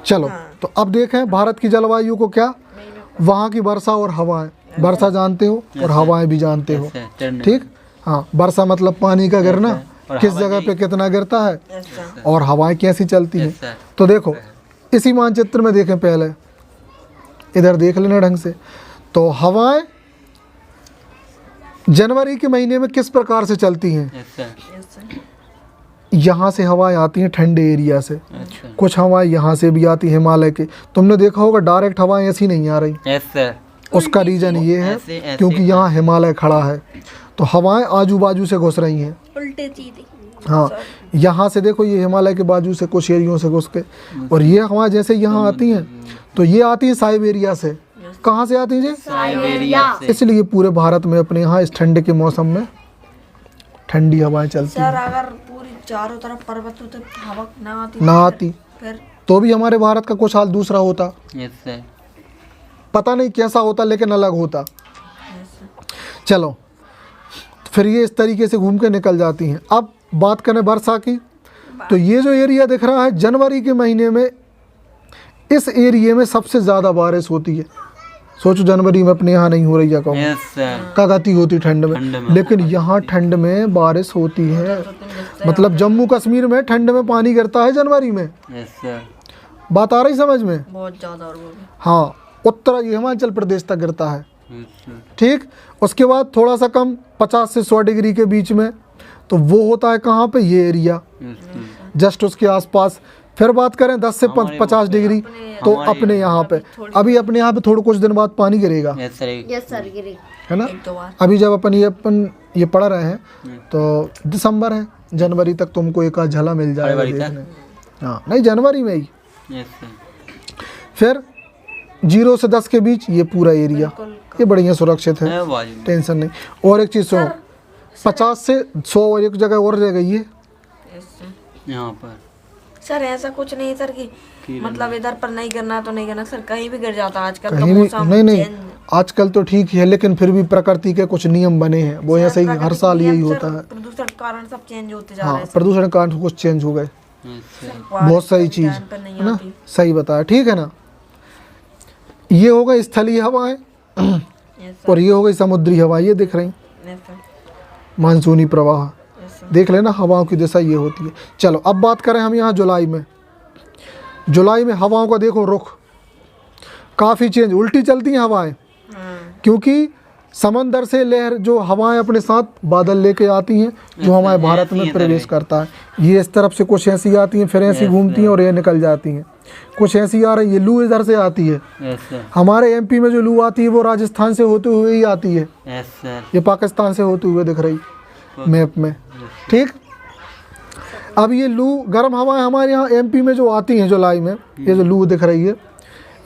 चलो तो अब देखें भारत की जलवायु को, क्या वहाँ की वर्षा और हवाएं। वर्षा जानते हो और हवाएं भी जानते हो, ठीक। हाँ, वर्षा मतलब पानी का गिरना, किस जगह पे कितना गिरता है, और हवाएं कैसी चलती हैं। तो देखो इसी मानचित्र में देखें, पहले इधर देख लेना ढंग से। तो हवाएं जनवरी के महीने में किस प्रकार से चलती हैं। यहाँ से हवाएं आती हैं ठंडे एरिया से, कुछ हवाएं यहाँ से भी आती हैं हिमालय के। तुमने देखा होगा डायरेक्ट हवाएं ऐसी नहीं आ रही। उसका रीजन ये है क्योंकि यहाँ हिमालय खड़ा है, तो हवाएं आजू बाजू से घुस रही हैं उल्टे सीधे। हाँ, यहाँ से देखो ये हिमालय के बाजू से कुछ एरियो से घुस के, और ये हवाएं जैसे यहाँ आती हैं तो ये आती है साइबेरिया से। कहाँ से आती है? साइबेरिया से। इसलिए पूरे भारत में अपने यहाँ इस ठंड के मौसम में ठंडी हवाएं चलती हैं। सर अगर पूरी चारों तरफ पर्वत होते हवा ना आती फिर तो भी हमारे भारत का कुछ हाल दूसरा होता। पता नहीं कैसा होता, लेकिन अलग होता। चलो फिर ये इस तरीके से घूम के निकल जाती हैं। अब बात करें वर्षा की, तो ये जो एरिया दिख रहा है जनवरी के महीने में इस एरिया में सबसे ज़्यादा बारिश होती है। सोचो जनवरी में अपने यहाँ नहीं हो रही है, क्या गति होती ठंड में, लेकिन यहाँ ठंड में बारिश होती है। मतलब जम्मू कश्मीर में ठंड में पानी गिरता है जनवरी में। बात आ रही समझ में? बहुत ज़्यादा। हाँ, उत्तर हिमाचल प्रदेश तक गिरता है, ठीक। उसके बाद थोड़ा सा कम 50 से 100 डिग्री के बीच में, तो वो होता है कहाँ पे, ये एरिया जस्ट उसके आसपास। फिर बात करें 10 से 50 डिग्री, तो अपने यहाँ पे अभी अपने यहाँ पे थोड़ा कुछ दिन बाद पानी गिरेगा, है ना। अभी जब अपन ये पढ़ रहे हैं तो दिसंबर है, जनवरी तक तुमको एक आध झला मिल जाएगा देखने। हाँ, नहीं जनवरी में ही। फिर 0 से 10 के बीच ये पूरा एरिया ये बढ़िया सुरक्षित है, टेंशन नहीं। और एक चीज़ सुनो, 50 से 100 और एक जगह और रह गई है यहाँ पर। सर ऐसा कुछ नहीं सर कि मतलब इधर पर नहीं करना तो नहीं करना सर, कहीं भी गिर जाता आजकल कहीं भी। नहीं, आजकल तो ठीक है, लेकिन फिर भी प्रकृति के कुछ नियम बने हैं, वो ऐसे ही हर साल यही होता है। प्रदूषण के कारण सब चेंज होते जा रहे हैं। हाँ, प्रदूषण के कारण कुछ चेंज हो गए, बहुत सही चीज़ है ना, सही बताया, ठीक है ना। ये हो गई स्थलीय हवाएं और ये हो गई समुद्री हवा, ये दिख रही मानसूनी प्रवाह। देख लेना हवाओं की दिशा ये होती है। चलो अब बात करें हम यहाँ जुलाई में। जुलाई में हवाओं का देखो रुख काफ़ी चेंज, उल्टी चलती हैं हवाएं, क्योंकि समंदर से लहर जो हवाएं अपने साथ बादल लेके आती हैं, जो हमारे भारत में प्रवेश करता है। ये इस तरफ से कुछ ऐसी आती हैं, फिर ऐसी घूमती हैं और ये निकल जाती हैं। कुछ ऐसी आ रही है, लू इधर से आती है। हमारे एमपी में जो लू आती है वो राजस्थान से होते हुए ही आती है, ये पाकिस्तान से होते हुए दिख रही मैप में, ठीक। अब ये लू गर्म हवाएं हमारे यहाँ एमपी में जो आती हैं जुलाई में, ये जो लू दिख रही है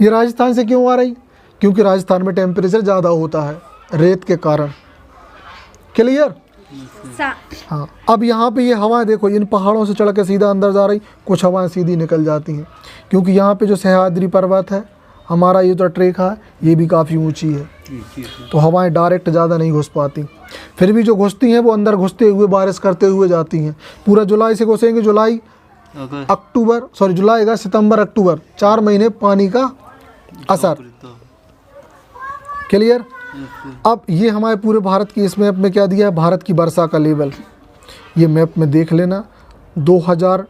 ये राजस्थान से क्यों आ रही? क्योंकि राजस्थान में टेम्परेचर ज़्यादा होता है रेत के कारण। क्लियर? हाँ, अब यहाँ पे ये हवाएं देखो, इन पहाड़ों से चढ़ के सीधा अंदर जा रही, कुछ हवाएं सीधी निकल जाती हैं, क्योंकि यहाँ पे जो सह्याद्री पर्वत है हमारा, ये जो ट्रेक है ये भी काफ़ी ऊंची है, तो हवाएं डायरेक्ट ज़्यादा नहीं घुस पाती। फिर भी जो घुसती हैं वो अंदर घुसते हुए बारिश करते हुए जाती हैं। पूरा जुलाई से घुसेंगे, जुलाई अगस्त सितंबर अक्टूबर, 4 महीने पानी का असर। क्लियर? अब ये हमारे पूरे भारत की इस मैप में क्या दिया है, भारत की वर्षा का लेवल ये मैप में देख लेना। 2000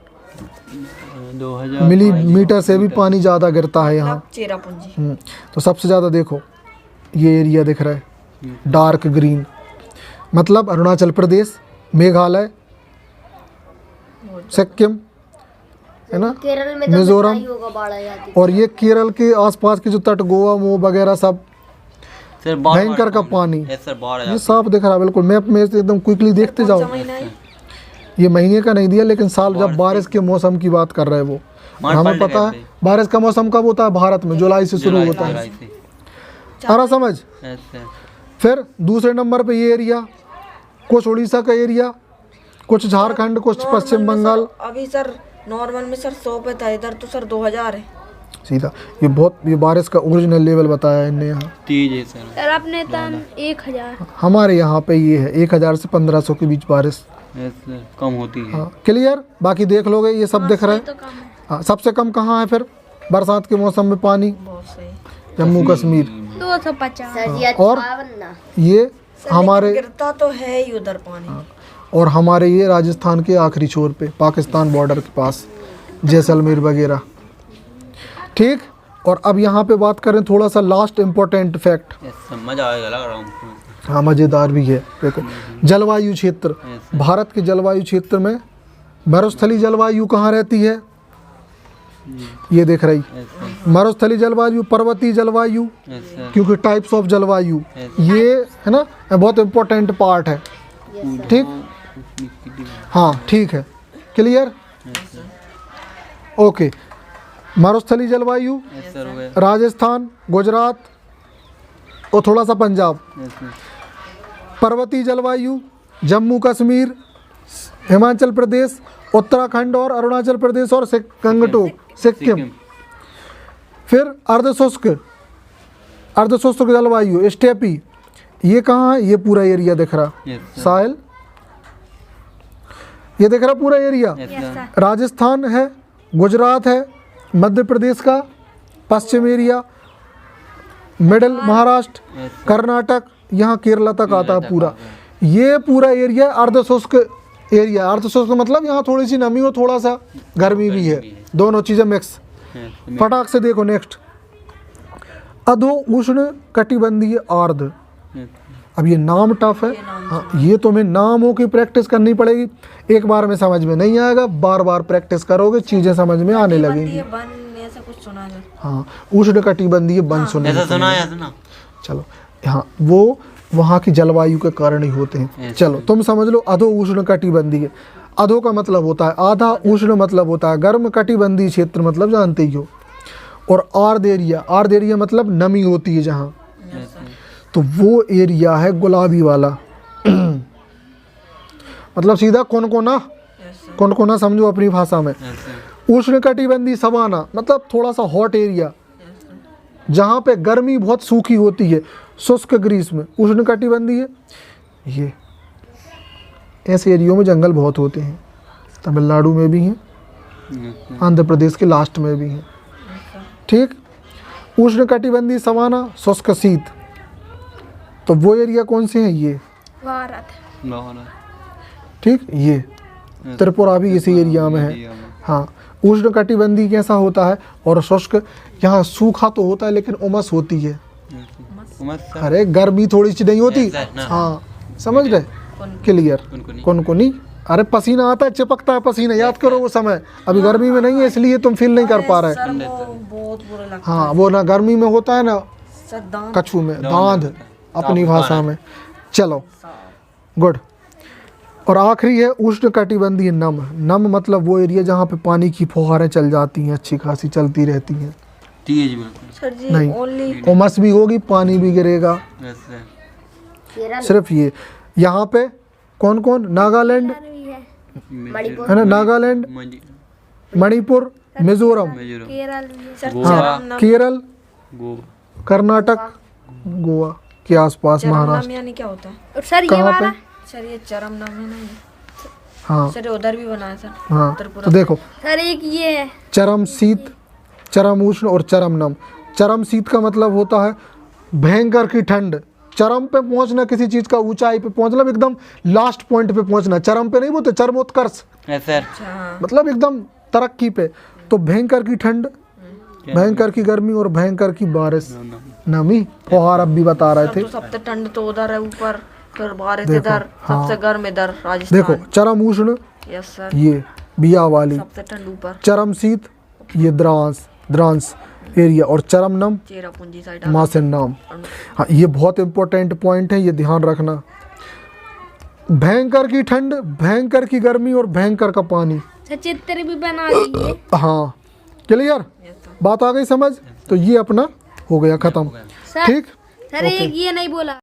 मिलीमीटर से भी पानी ज़्यादा गिरता है यहाँ। तो सबसे ज़्यादा देखो ये एरिया दिख रहा है डार्क ग्रीन, मतलब अरुणाचल प्रदेश, मेघालय, सिक्किम, है ना, मिजोरम, और ये केरल के आसपास के जो तट, गोवा मो वगैरह सब भयंकर का पानी ये साफ दिख रहा है बिल्कुल मैप में, एकदम क्विकली देखते जाओ। ये महीने का नहीं दिया, लेकिन साल जब बारिश के मौसम की बात कर रहे हैं वो, हमें पता है बारिश का मौसम कब होता है भारत में, जुलाई से शुरू होता है। सारा समझ। फिर दूसरे नंबर पे ये एरिया, कुछ उड़ीसा का एरिया, कुछ झारखंड, कुछ पश्चिम बंगाल। अभी सर नॉर्मल में सर 100 पे था, इधर तो सर 2000 है सीधा। ये बारिश का ओरिजिनल लेवल बताया इनने यहाँ। सर आपने 1000, हमारे यहाँ पे ये है 1000 से 1500 के बीच बारिश कम होती है। हाँ, क्लियर? बाकी देख लोगे ये सब दिख रहा है। हाँ, सबसे कम कहाँ है फिर? बरसात के मौसम में पानी, बहुत सही। जम्मू कश्मीर। 250। और ये हमारे गिरता तो है ही उधर पानी। और हमारे ये राजस्थान के आखिरी छोर पे, पाकिस्तान बॉर्डर के पास, जैसलमेर वगैरह। ठीक। और अब यहाँ पे बात करें थोड़ा सा लास्ट इम्पोर्टेंट फैक्ट। समझ आएगा लग रहा हूँ। हाँ, मज़ेदार भी है। देखो, जलवायु क्षेत्र, भारत के जलवायु क्षेत्र में मरुस्थलीय जलवायु कहाँ रहती है? ये देख रही, मरुस्थलीय जलवायु, पर्वतीय जलवायु, क्योंकि टाइप्स ऑफ जलवायु ये है ना, बहुत इम्पोर्टेंट पार्ट है। ठीक। हाँ ठीक है, क्लियर, ओके। मरुस्थलीय जलवायु राजस्थान, गुजरात और थोड़ा सा पंजाब। पर्वतीय जलवायु जम्मू कश्मीर, हिमाचल प्रदेश, उत्तराखंड और अरुणाचल प्रदेश और गंगटोक, सिक्किम। फिर अर्धशुष्क जलवायु स्टेपी, ये कहाँ है? ये पूरा एरिया दिख रहा, साहिल, ये दिख रहा पूरा एरिया। राजस्थान है, गुजरात है, मध्य प्रदेश का पश्चिम एरिया, मिडल महाराष्ट्र, कर्नाटक, यहाँ केरला तक आता है पूरा। ये पूरा एरिया अर्धशुष्क एरिया। अर्धशुष्क मतलब यहाँ थोड़ी सी नमी और थोड़ा सा गर्मी भी है, दोनों चीज़ें मिक्स। फटाक से देखो नेक्स्ट, अधो उष्ण कटिबंधीय आर्द्र। अब ये नाम टफ है, हाँ, ये तुम्हें नामों की प्रैक्टिस करनी पड़ेगी। एक बार में समझ में नहीं आएगा, बार बार प्रैक्टिस करोगे चीज़ें समझ में आने लगेंगी। ऐसा कुछ सुना है? हाँ, उष्ण कटिबंधीय वन सुने, ऐसा सुना है ना। चलो, हाँ, वो वहाँ की जलवायु के कारण ही होते हैं। चलो तुम समझ लो, अधो उष्ण कटिबंधीय। अधो का मतलब होता है आधा, उष्ण मतलब होता है गर्म, कटिबंधीय क्षेत्र मतलब जानते ही हो। और आर्द्र एरिया, आर्द्र एरिया मतलब नमी होती है जहाँ, तो वो एरिया है गुलाबी वाला। मतलब सीधा कोनकोना समझो अपनी भाषा में। उष्ण कटिबंधीय सवाना मतलब थोड़ा सा हॉट एरिया, जहाँ पे गर्मी बहुत सूखी होती है, शुष्क ग्रीष्म। उष्ण कटिबंधीय ये ऐसे एरियो में जंगल बहुत होते हैं, तमिलनाडु में भी हैं, आंध्र प्रदेश के लास्ट में भी हैं। ठीक। उष्ण कटिबंधीय सवाना, शुष्क शीत, तो वो एरिया कौन से हैं? ये ठीक, ये त्रिपुरा भी इसी एरिया में है। हाँ, उष्ण कटिबंधीय कैसा होता है और शुष्क, यहाँ सूखा तो होता है लेकिन उमस होती है। अरे गर्मी थोड़ी सी नहीं होती, हाँ समझ रहे, क्लियर। कौन अरे पसीना आता है, चिपकता है पसीना, याद करो वो समय। अभी गर्मी में नहीं है इसलिए तुम फील नहीं कर पा रहे। बहुत बुरा लगता हाँ, वो ना गर्मी में होता है ना है, कछू में दांत अपनी भाषा में। चलो गुड। और आखिरी है उष्ण कटिबंधीय नम। नम मतलब वो एरिया जहाँ पे पानी की फुहारें चल जाती हैं, अच्छी खासी चलती रहती हैं। तेज बिल्कुल सर जी, नहीं, ओनली उमस भी होगी, पानी भी गिरेगा। सिर्फ ये यहाँ पे कौन कौन? नागालैंड है ना, नागालैंड, मणिपुर, मिजोरम, हाँ, केरल, कर्नाटक, गोवा के आसपास, महाराष्ट्र। यानी क्या होता है सर? ये कहाँ पे? सर ये चरम नाम है ना ये? हाँ सर उधर भी बना है सर। हाँ, तो देखो सर एक ये है चरम शीत, चरम उष्ण और चरम नम। चरम शीत का मतलब होता है भयंकर की ठंड, चरम पे पहुंचना, किसी चीज का ऊंचाई पे पहुंचना, एकदम लास्ट पॉइंट पे पहुंचना। चरम पे नहीं बोलते, चरमोत्कर्ष, मतलब एकदम तरक्की पे। तो भयंकर की ठंड, भयंकर की गर्मी और भयंकर की बारिश, नमी, फुहार अब भी बता रहे थे। सबसे ठंड तो उधर है ऊपर, फिर बारिश इधर, सबसे गर्म इधर राजस्थान। देखो चरम उष्ण यस सर, ये बिया वाली, सबसे ठंड ऊपर, चरम शीत ये द्रांस एरिया, और चरम नम चेरापूंजी साइड मासिन नाम। हाँ, ये बहुत इंपॉर्टेंट पॉइंट है, ये ध्यान रखना। भयंकर की ठंड, भयंकर की गर्मी और भयंकर का पानी। चित्र भी बना दीजिए। हाँ क्लियर, बात आ गई समझ? तो ये अपना हो गया खत्म। ठीक। सर एक ये नहीं बोला।